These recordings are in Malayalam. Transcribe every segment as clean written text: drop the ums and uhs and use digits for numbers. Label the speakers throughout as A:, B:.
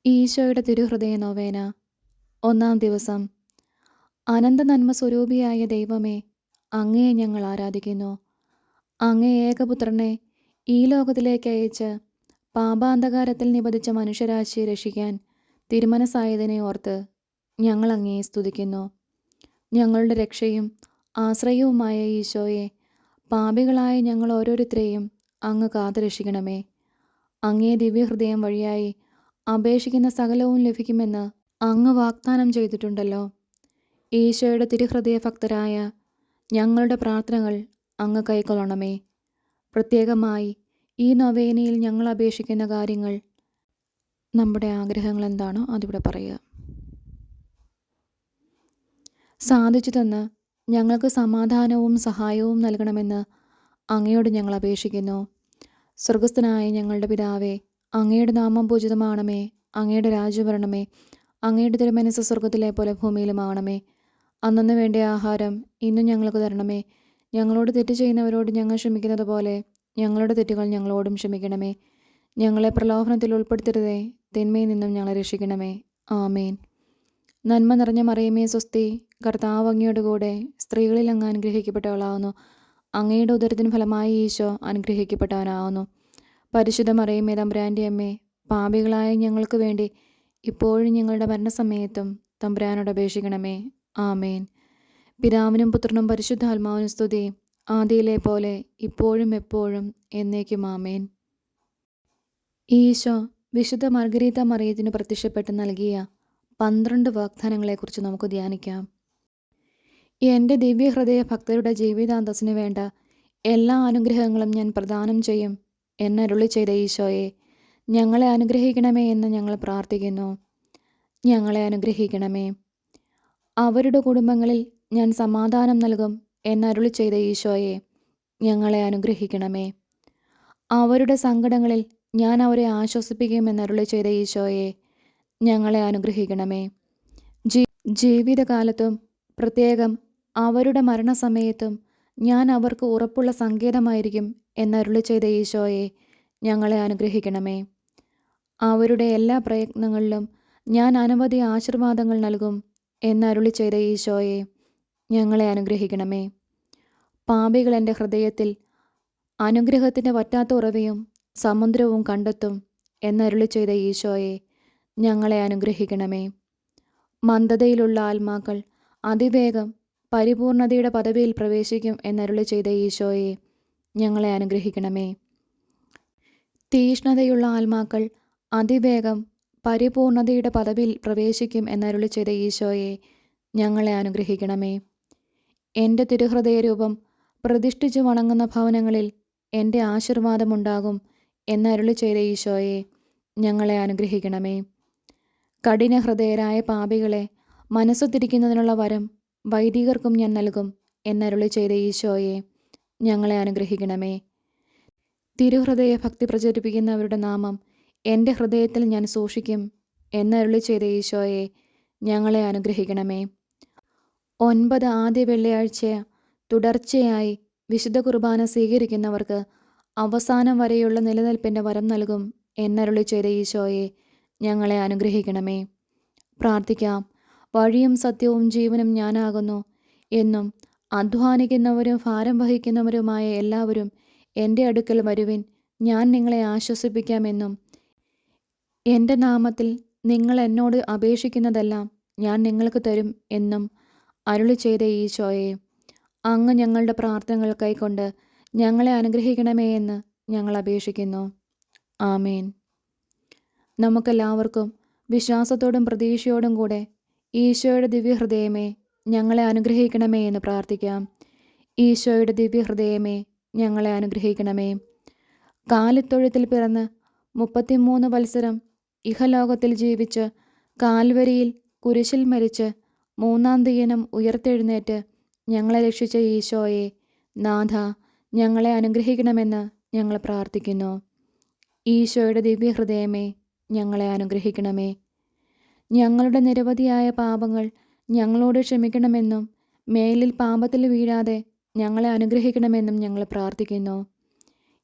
A: ഈശോയുടെ തിരുഹൃദയ നൊവേന. ഒന്നാം ദിവസം. അനന്ത നന്മ സ്വരൂപിയായ ദൈവമേ, അങ്ങയെ ഞങ്ങൾ ആരാധിക്കുന്നു. അങ്ങേ ഏകപുത്രനെ ഈ ലോകത്തിലേക്ക് അയച്ച് പാപാന്ധകാരത്തിൽ നിപതിച്ച മനുഷ്യരാശിയെ രക്ഷിക്കാൻ തിരുമനസ്സായതിനെ ഓർത്ത് ഞങ്ങൾ അങ്ങയെ സ്തുതിക്കുന്നു. ഞങ്ങളുടെ രക്ഷയും ആശ്രയവുമായ ഈശോയെ, പാപികളായ ഞങ്ങൾ ഓരോരുത്തരെയും അങ്ങ് കാത്തുരക്ഷിക്കണമേ. അങ്ങേ ദിവ്യഹൃദയം വഴിയായി അപേക്ഷിക്കുന്ന സകലവും ലഭിക്കുമെന്ന് അങ്ങ് വാഗ്ദാനം ചെയ്തിട്ടുണ്ടല്ലോ. ഈശോയുടെ തിരുഹൃദയ ഭക്തരായ ഞങ്ങളുടെ പ്രാർത്ഥനകൾ അങ്ങ് കൈക്കൊള്ളണമേ. പ്രത്യേകമായി ഈ നൊവേനയിൽ ഞങ്ങൾ അപേക്ഷിക്കുന്ന കാര്യങ്ങൾ, നമ്മുടെ ആഗ്രഹങ്ങൾ എന്താണോ അതിവിടെ പറയുക. സാധിച്ചു തന്ന് ഞങ്ങൾക്ക് സമാധാനവും സഹായവും നൽകണമെന്ന് അങ്ങയോട് ഞങ്ങൾ അപേക്ഷിക്കുന്നു. സ്വർഗസ്ഥനായ ഞങ്ങളുടെ പിതാവേ, അങ്ങയുടെ നാമം പൂജിതമാണമേ. അങ്ങയുടെ രാജ്യം വരണമേ. അങ്ങയുടെ തിരുമനസ്സ് സ്വർഗത്തിലെ പോലെ ഭൂമിയിലുമാണമേ. അന്നന്ന് വേണ്ട ആഹാരം ഇന്നും ഞങ്ങൾക്ക് തരണമേ. ഞങ്ങളോട് തെറ്റ് ചെയ്യുന്നവരോട് ഞങ്ങൾ ക്ഷമിക്കുന്നത് പോലെ ഞങ്ങളുടെ തെറ്റുകൾ ഞങ്ങളോടും ക്ഷമിക്കണമേ. ഞങ്ങളെ പ്രലോഭനത്തിൽ ഉൾപ്പെടുത്തരുതേ, തിന്മയിൽ നിന്നും ഞങ്ങളെ രക്ഷിക്കണമേ. ആമേൻ. നന്മ നിറഞ്ഞ മറിയമേ സ്വസ്തി, കർത്താവ് അങ്ങയുടെ കൂടെ സ്ത്രീകളിൽ അങ്ങ് അനുഗ്രഹിക്കപ്പെട്ടവളാവുന്നു. അങ്ങയുടെ ഉദരത്തിന് ഫലമായി ഈശോ അനുഗ്രഹിക്കപ്പെട്ടവനാവുന്നു. പരിശുദ്ധ മറിയമേ തമ്പുരാൻ്റെ അമ്മേ, പാപികളായ ഞങ്ങൾക്ക് വേണ്ടി ഇപ്പോഴും ഞങ്ങളുടെ മരണസമയത്തും തമ്പുരാനോട് അപേക്ഷിക്കണമേ. ആമേൻ. പിതാവിനും പുത്രനും പരിശുദ്ധാത്മാവിനും സ്തുതി, ആദിയിലെ പോലെ ഇപ്പോഴും എപ്പോഴും എന്നേക്കും. ആമേൻ. ഈശോ വിശുദ്ധ മർഗരീത്ത മറിയത്തിന് പ്രത്യക്ഷപ്പെട്ട് നൽകിയ 12 വാഗ്ദാനങ്ങളെക്കുറിച്ച് നമുക്ക് ധ്യാനിക്കാം. എൻ്റെ ദിവ്യഹൃദയ ഭക്തരുടെ ജീവിതാന്തസ്സിന് വേണ്ട എല്ലാ അനുഗ്രഹങ്ങളും ഞാൻ പ്രദാനം ചെയ്യും എന്നരുളി ചെയ്ത ഈശോയെ, ഞങ്ങളെ അനുഗ്രഹിക്കണമേ എന്ന് ഞങ്ങൾ പ്രാർത്ഥിക്കുന്നു. ഞങ്ങളെ അനുഗ്രഹിക്കണമേ. അവരുടെ കുടുംബങ്ങളിൽ ഞാൻ സമാധാനം നൽകും എന്നരുളി ചെയ്ത ഈശോയെ, ഞങ്ങളെ അനുഗ്രഹിക്കണമേ. അവരുടെ സങ്കടങ്ങളിൽ ഞാൻ അവരെ ആശ്വസിപ്പിക്കുമെന്നരുളി ചെയ്ത ഈശോയെ, ഞങ്ങളെ അനുഗ്രഹിക്കണമേ. ജീവിതകാലത്തും പ്രത്യേകം അവരുടെ മരണസമയത്തും ഞാൻ അവർക്ക് ഉറപ്പുള്ള സങ്കേതമായിരിക്കും എന്നരുളി ചെയ്ത ഈശോയെ, ഞങ്ങളെ അനുഗ്രഹിക്കണമേ. അവരുടെ എല്ലാ പ്രയത്നങ്ങളിലും ഞാൻ അനവധി ആശീർവാദങ്ങൾ നൽകും എന്നരുളി ചെയ്ത ഈശോയെ, ഞങ്ങളെ അനുഗ്രഹിക്കണമേ. പാപികൾ എൻ്റെ ഹൃദയത്തിൽ അനുഗ്രഹത്തിൻ്റെ വറ്റാത്ത ഉറവയും സമുദ്രവും കണ്ടെത്തും എന്നരുളി ചെയ്ത ഈശോയെ, ഞങ്ങളെ അനുഗ്രഹിക്കണമേ. മന്ദതയിലുള്ള ആത്മാക്കൾ അതിവേഗം പരിപൂർണതയുടെ പദവിയിൽ പ്രവേശിക്കും എന്നരുളി ചെയ്ത ഈശോയെ, ഞങ്ങളെ അനുഗ്രഹിക്കണമേ. തീഷ്ണതയുള്ള ആത്മാക്കൾ അതിവേഗം പരിപൂർണതയുടെ പദവിയിൽ പ്രവേശിക്കും എന്നരുളി ചെയ്ത ഈശോയെ, ഞങ്ങളെ അനുഗ്രഹിക്കണമേ. എൻ്റെ തിരുഹൃദയ രൂപം പ്രതിഷ്ഠിച്ചു വണങ്ങുന്ന ഭവനങ്ങളിൽ എൻ്റെ ആശീർവാദമുണ്ടാകും എന്നരുളി ചെയ്ത ഈശോയെ, ഞങ്ങളെ അനുഗ്രഹിക്കണമേ. കഠിന ഹൃദയരായ പാപികളെ മനസ്സു തിരിക്കുന്നതിനുള്ള വരം വൈദികർക്കും ഞാൻ നൽകും എന്നരുളി ചെയ്ത ഈശോയെ, ഞങ്ങളെ അനുഗ്രഹിക്കണമേ. തിരുഹൃദയ ഭക്തി പ്രചരിപ്പിക്കുന്നവരുടെ നാമം എൻ്റെ ഹൃദയത്തിൽ ഞാൻ സൂക്ഷിക്കും എന്നരുളി ചെയ്ത ഈശോയെ, ഞങ്ങളെ അനുഗ്രഹിക്കണമേ. 9 ആദ്യ വെള്ളിയാഴ്ച തുടർച്ചയായി വിശുദ്ധ കുർബാന സ്വീകരിക്കുന്നവർക്ക് അവസാനം വരെയുള്ള നിലനിൽപ്പിൻ്റെ വരം നൽകും എന്നരുളി ചെയ്ത ഈശോയെ, ഞങ്ങളെ അനുഗ്രഹിക്കണമേ. പ്രാർത്ഥിക്കാം. വഴിയും സത്യവും ജീവനും ഞാനാകുന്നു എന്നും അധ്വാനിക്കുന്നവരും ഭാരം വഹിക്കുന്നവരുമായ എല്ലാവരും എൻ്റെ അടുക്കൽ വരുവിൻ, ഞാൻ നിങ്ങളെ ആശ്വസിപ്പിക്കാമെന്നും എൻ്റെ നാമത്തിൽ നിങ്ങൾ എന്നോട് അപേക്ഷിക്കുന്നതെല്ലാം ഞാൻ നിങ്ങൾക്ക് തരും എന്നും അരുളി ചെയ്ത ഈശോയെ, അങ്ങ് ഞങ്ങളുടെ പ്രാർത്ഥനകൾ കൈക്കൊണ്ട് ഞങ്ങളെ അനുഗ്രഹിക്കണമേ എന്ന് ഞങ്ങൾ അപേക്ഷിക്കുന്നു. ആമേൻ. നമുക്കെല്ലാവർക്കും വിശ്വാസത്തോടും പ്രതീക്ഷയോടും കൂടെ ഈശോയുടെ ദിവ്യഹൃദയമേ, ഞങ്ങളെ അനുഗ്രഹിക്കണമേ എന്ന് പ്രാർത്ഥിക്കാം. ഈശോയുടെ ദിവ്യഹൃദയമേ, ഞങ്ങളെ അനുഗ്രഹിക്കണമേ. കാലിത്തൊഴുത്തിൽ പിറന്ന് 33 വത്സരം ഇഹലോകത്തിൽ ജീവിച്ച് കാൽവരിയിൽ കുരിശിൽ മരിച്ച് 3-ാം ദിനം ഉയർത്തെഴുന്നേറ്റ് ഞങ്ങളെ രക്ഷിച്ച ഈശോയെ, നാഥ, ഞങ്ങളെ അനുഗ്രഹിക്കണമെന്ന് ഞങ്ങൾ പ്രാർത്ഥിക്കുന്നു. ഈശോയുടെ ദിവ്യഹൃദയമേ, ഞങ്ങളെ അനുഗ്രഹിക്കണമേ. ഞങ്ങളുടെ നിരവധിയായ പാപങ്ങൾ ഞങ്ങളോട് ക്ഷമിക്കണമെന്നും മേലിൽ പാപത്തിൽ വീഴാതെ ഞങ്ങളെ അനുഗ്രഹിക്കണമെന്നും ഞങ്ങൾ പ്രാർത്ഥിക്കുന്നു.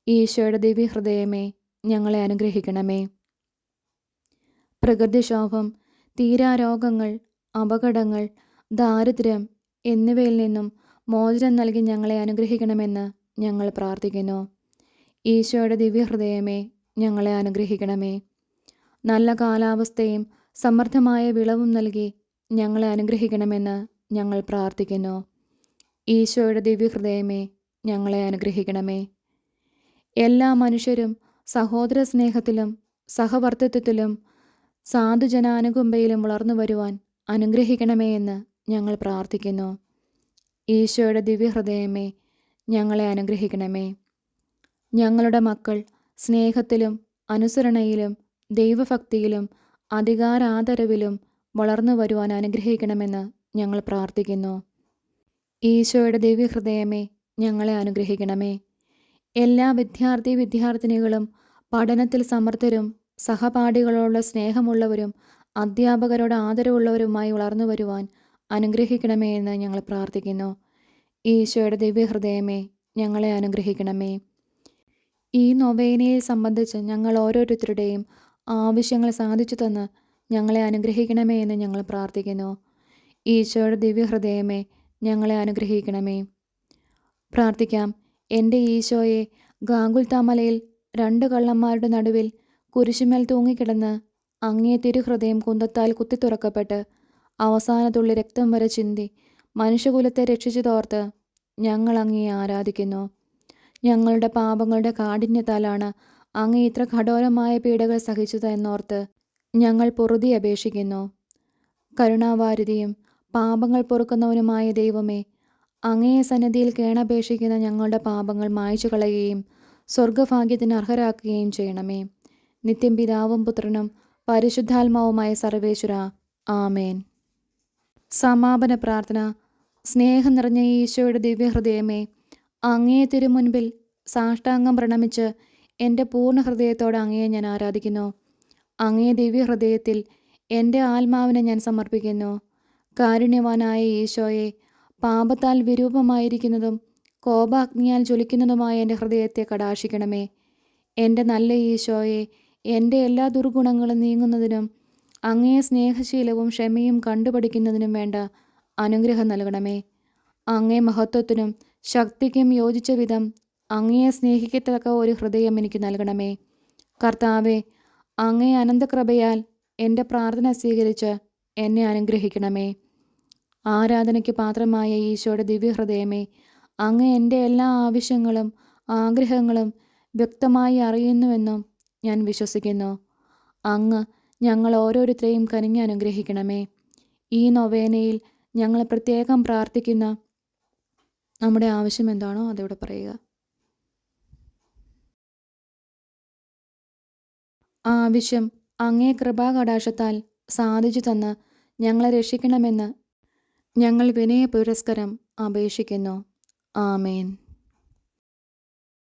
A: ഈശോയുടെ ദിവ്യഹൃദയമേ, ഞങ്ങളെ അനുഗ്രഹിക്കണമേ. പ്രകൃതിക്ഷോഭം, തീരാരോഗങ്ങൾ, അപകടങ്ങൾ, ദാരിദ്ര്യം എന്നിവയിൽ നിന്നും മോചനം നൽകി ഞങ്ങളെ അനുഗ്രഹിക്കണമെന്ന് ഞങ്ങൾ പ്രാർത്ഥിക്കുന്നു. ഈശോയുടെ ദിവ്യഹൃദയമേ, ഞങ്ങളെ അനുഗ്രഹിക്കണമേ. നല്ല കാലാവസ്ഥയും സമൃദ്ധമായ വിളവും നൽകി ഞങ്ങളെ അനുഗ്രഹിക്കണമെന്ന് ഞങ്ങൾ പ്രാർത്ഥിക്കുന്നു. ഈശോയുടെ ദിവ്യഹൃദയമേ, ഞങ്ങളെ അനുഗ്രഹിക്കണമേ. എല്ലാ മനുഷ്യരും സഹോദര സ്നേഹത്തിലും സഹവർത്തിത്വത്തിലും സാധുജനാനുകമ്പയിലും വളർന്നു വരുവാൻ അനുഗ്രഹിക്കണമേ എന്ന് ഞങ്ങൾ പ്രാർത്ഥിക്കുന്നു. ഈശോയുടെ ദിവ്യഹൃദയമേ, ഞങ്ങളെ അനുഗ്രഹിക്കണമേ. ഞങ്ങളുടെ മക്കൾ സ്നേഹത്തിലും അനുസരണയിലും ദൈവഭക്തിയിലും അധികാരാദരവിലും വളർന്നു വരുവാൻ അനുഗ്രഹിക്കണമെന്ന് ഞങ്ങൾ പ്രാർത്ഥിക്കുന്നു. ഈശോയുടെ ദിവ്യഹൃദയമേ, ഞങ്ങളെ അനുഗ്രഹിക്കണമേ. എല്ലാ വിദ്യാർത്ഥിനികളും പഠനത്തിൽ സമർത്ഥരും സഹപാഠികളോടുള്ള സ്നേഹമുള്ളവരും അധ്യാപകരോട് ആദരവുള്ളവരുമായി വളർന്നു വരുവാൻ അനുഗ്രഹിക്കണമേ എന്ന് ഞങ്ങൾ പ്രാർത്ഥിക്കുന്നു. ഈശോയുടെ ദിവ്യഹൃദയമേ, ഞങ്ങളെ അനുഗ്രഹിക്കണമേ. ഈ നൊവേനയെ സംബന്ധിച്ച് ഞങ്ങൾ ഓരോരുത്തരുടെയും ആവശ്യങ്ങൾ സാധിച്ചു തന്ന് ഞങ്ങളെ അനുഗ്രഹിക്കണമേ എന്ന് ഞങ്ങൾ പ്രാർത്ഥിക്കുന്നു. ഈശോയുടെ ദിവ്യഹൃദയമേ, ഞങ്ങളെ അനുഗ്രഹിക്കണമേ. പ്രാർത്ഥിക്കാം. എൻ്റെ ഈശോയെ, ഗാഗുൽത്താമലയിൽ 2 കള്ളന്മാരുടെ നടുവിൽ കുരിശുമേൽ തൂങ്ങിക്കിടന്ന് അങ്ങേ തിരുഹൃദയം കുന്തത്താൽ കുത്തിത്തുറക്കപ്പെട്ട് അവസാന തുള്ളി രക്തം വരെ ചിന്തി മനുഷ്യകുലത്തെ രക്ഷിച്ചതോർത്ത് ഞങ്ങൾ അങ്ങയെ ആരാധിക്കുന്നു. ഞങ്ങളുടെ പാപങ്ങളുടെ കാഠിന്യത്താലാണ് അങ്ങ് ഇത്ര കഠോരമായ പീഡകൾ സഹിച്ചത് എന്നോർത്ത് ഞങ്ങൾ പൊറുതി അപേക്ഷിക്കുന്നു. കരുണാവാരിധിയും പാപങ്ങൾ പൊറുക്കുന്നവനുമായ ദൈവമേ, അങ്ങയെ സന്നിധിയിൽ കേണപേക്ഷിക്കുന്ന ഞങ്ങളുടെ പാപങ്ങൾ മായ്ച്ചു കളയുകയും സ്വർഗഭാഗ്യത്തിന് അർഹരാക്കുകയും ചെയ്യണമേ. നിത്യം പിതാവും പുത്രനും പരിശുദ്ധാത്മാവുമായ സർവേശ്വര, ആമേൻ. സമാപന പ്രാർത്ഥന. സ്നേഹം നിറഞ്ഞ ഈശോയുടെ ദിവ്യഹൃദയമേ, അങ്ങയെ തിരുമുൻപിൽ സാഷ്ടാംഗം പ്രണമിച്ച് എൻ്റെ പൂർണ്ണ ഹൃദയത്തോടെ അങ്ങയെ ഞാൻ ആരാധിക്കുന്നു. അങ്ങയെ ദിവ്യഹൃദയത്തിൽ എൻ്റെ ആത്മാവിനെ ഞാൻ സമർപ്പിക്കുന്നു. കാരുണ്യവാനായ ഈശോയെ, പാപത്താൽ വിരൂപമായിരിക്കുന്നതും കോപാഗ്നിയാൽ ജ്വലിക്കുന്നതുമായ എൻ്റെ ഹൃദയത്തെ കടാക്ഷിക്കണമേ. എൻ്റെ നല്ല ഈശോയെ, എൻ്റെ എല്ലാ ദുർഗുണങ്ങളും നീങ്ങുന്നതിനും അങ്ങയെ സ്നേഹശീലവും ക്ഷമയും കണ്ടുപഠിക്കുന്നതിനും വേണ്ട അനുഗ്രഹം നൽകണമേ. അങ്ങേ മഹത്വത്തിനും ശക്തിക്കും യോജിച്ച വിധം അങ്ങയെ സ്നേഹിക്കത്തക്ക ഒരു ഹൃദയം എനിക്ക് നൽകണമേ. കർത്താവെ, അങ്ങേ അനന്തകൃപയാൽ എൻ്റെ പ്രാർത്ഥന സ്വീകരിച്ച് എന്നെ അനുഗ്രഹിക്കണമേ. ആരാധനയ്ക്ക് പാത്രമായ ഈശോയുടെ ദിവ്യഹൃദയമേ, അങ്ങ് എൻ്റെ എല്ലാ ആവശ്യങ്ങളും ആഗ്രഹങ്ങളും വ്യക്തമായി അറിയുന്നുവെന്നും ഞാൻ വിശ്വസിക്കുന്നു. അങ്ങ് ഞങ്ങൾ ഓരോരുത്തരെയും കനിഞ്ഞ് അനുഗ്രഹിക്കണമേ. ഈ നൊവേനയിൽ ഞങ്ങൾ പ്രത്യേകം പ്രാർത്ഥിക്കുന്ന നമ്മുടെ ആവശ്യം എന്താണോ അതിവിടെ പറയുക. ആവശ്യം അങ്ങേ കൃപാകടാക്ഷത്താൽ സാധിച്ചു തന്ന് ഞങ്ങളെ രക്ഷിക്കണമെന്ന് ഞങ്ങൾ വിനയപുരസ്സരം അപേക്ഷിക്കുന്നു. ആമേൻ.